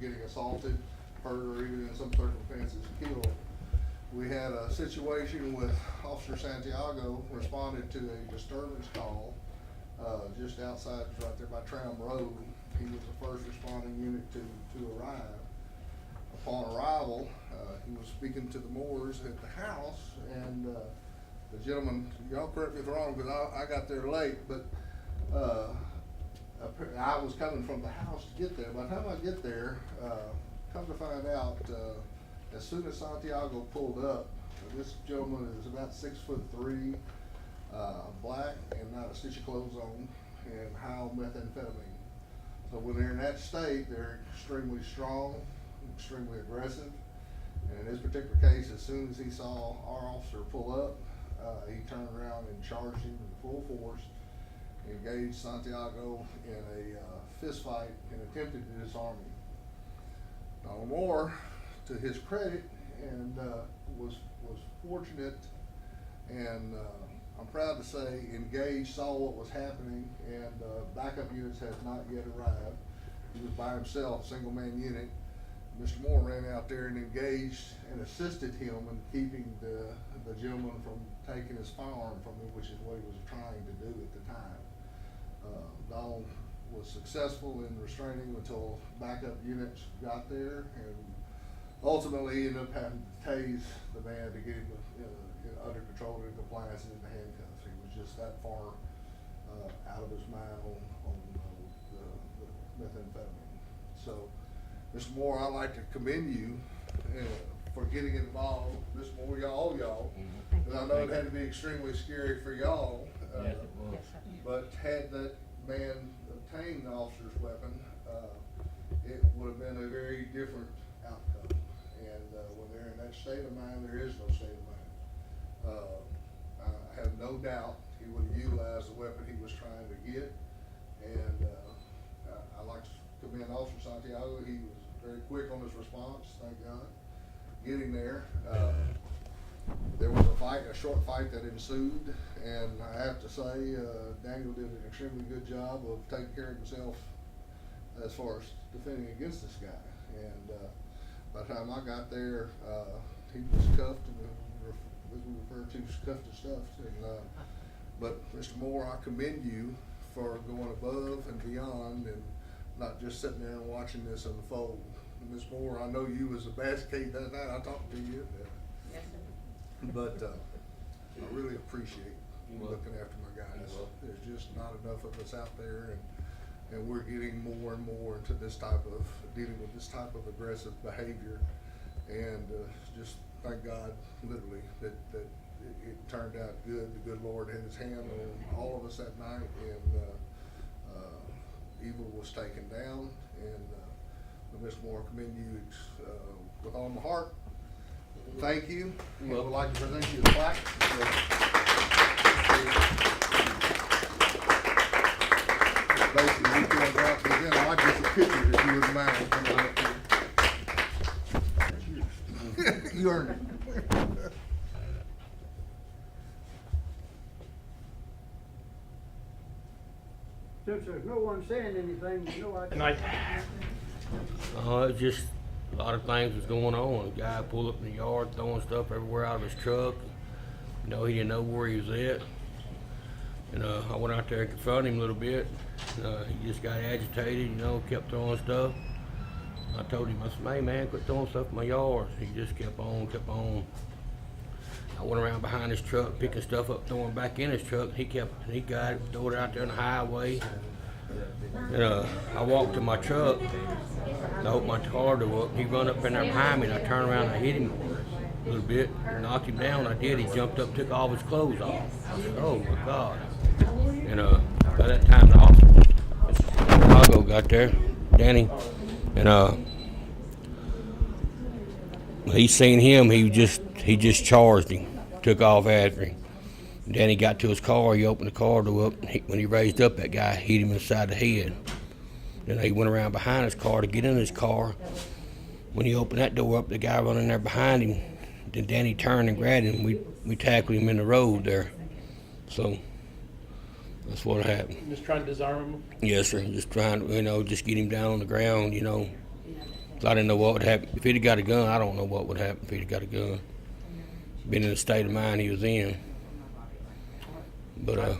getting assaulted, hurt, or even in some circumstances killed. We had a situation with Officer Santiago responded to a disturbance call just outside, right there by Tram Road. He was the first responding unit to arrive. Upon arrival, he was speaking to the Moors at the house, and the gentleman, y'all correct me if I'm wrong, because I got there late, but I was coming from the house to get there. By the time I get there, come to find out, as soon as Santiago pulled up, this gentleman is about 6'3", black and not a stitch of clothes on, and high on methamphetamine. So when they're in that state, they're extremely strong, extremely aggressive. And in this particular case, as soon as he saw our officer pull up, he turned around and charged him in full force, engaged Santiago in a fist fight and attempted to disarm him. Donald Moore, to his credit, and was fortunate, and I'm proud to say, engaged, saw what was happening, and backup units had not yet arrived. He was by himself, single man unit. Mr. Moore ran out there and engaged and assisted him in keeping the gentleman from taking his firearm from him, which is what he was trying to do at the time. Donald was successful in restraining him until backup units got there, and ultimately he ended up having to tase the man to get him under control and compliance and into handcuffs. He was just that far out of his mind on the methamphetamine. So, Mr. Moore, I'd like to commend you for getting involved. Mr. Moore, y'all, because I know it had to be extremely scary for y'all. Yes, it was. But had that man obtained the officer's weapon, it would have been a very different outcome. And when they're in that state of mind, there is no state of mind. I have no doubt he would have utilized the weapon he was trying to get. And I like to commend Officer Santiago. He was very quick on his response, thank God. Getting there, there was a short fight that ensued, and I have to say, Daniel did an extremely good job of taking care of himself as far as defending against this guy. And by the time I got there, he was cuffed, and as we refer to, cuffed and stuffed. And, but Mr. Moore, I commend you for going above and beyond, and not just sitting there and watching this unfold. Ms. Moore, I know you was the basket that night. I talked to you. Yes, sir. But I really appreciate you looking after my guys. There's just not enough of us out there, and we're getting more and more into this type of, dealing with this type of aggressive behavior. And just thank God, literally, that it turned out good. The good Lord had his hand on all of us that night, and evil was taken down. And Mr. Moore, I commend you with all my heart. Thank you. I would like to present you the plaque. Basically, you can drop these in. I'd like to get some pictures if you wouldn't mind. You earned it. Since there's no one saying anything, you know, It's just a lot of things was going on. A guy pulled up in the yard, throwing stuff everywhere out of his truck. You know, he didn't know where he was at. And I went out there and confronted him a little bit. He just got agitated, you know, kept throwing stuff. I told him, I said, hey man, quit throwing stuff in my yard. He just kept on. I went around behind his truck, picking stuff up, throwing back in his truck. He got it, threw it out there on the highway. And I walked to my truck, I opened my car door up, he run up in there behind me, and I turned around and I hit him a little bit, knocked him down. I did. He jumped up, took all his clothes off. I said, oh my God. And by that time the officer Chicago got there, Danny, and he seen him, he just charged him, took off after him. Danny got to his car, he opened the car door up, and when he raised up, that guy hit him inside the head. Then he went around behind his car to get in his car. When he opened that door up, the guy running there behind him, then Danny turned and grabbed him. We tackled him in the road there. So that's what happened. Just trying to disarm him? Yes, sir. Just trying to, just get him down on the ground, 'Cause I didn't know what would happen. If he'd have got a gun, I don't know what would happen if he'd have got a gun. Been in the state of mind he was in. But,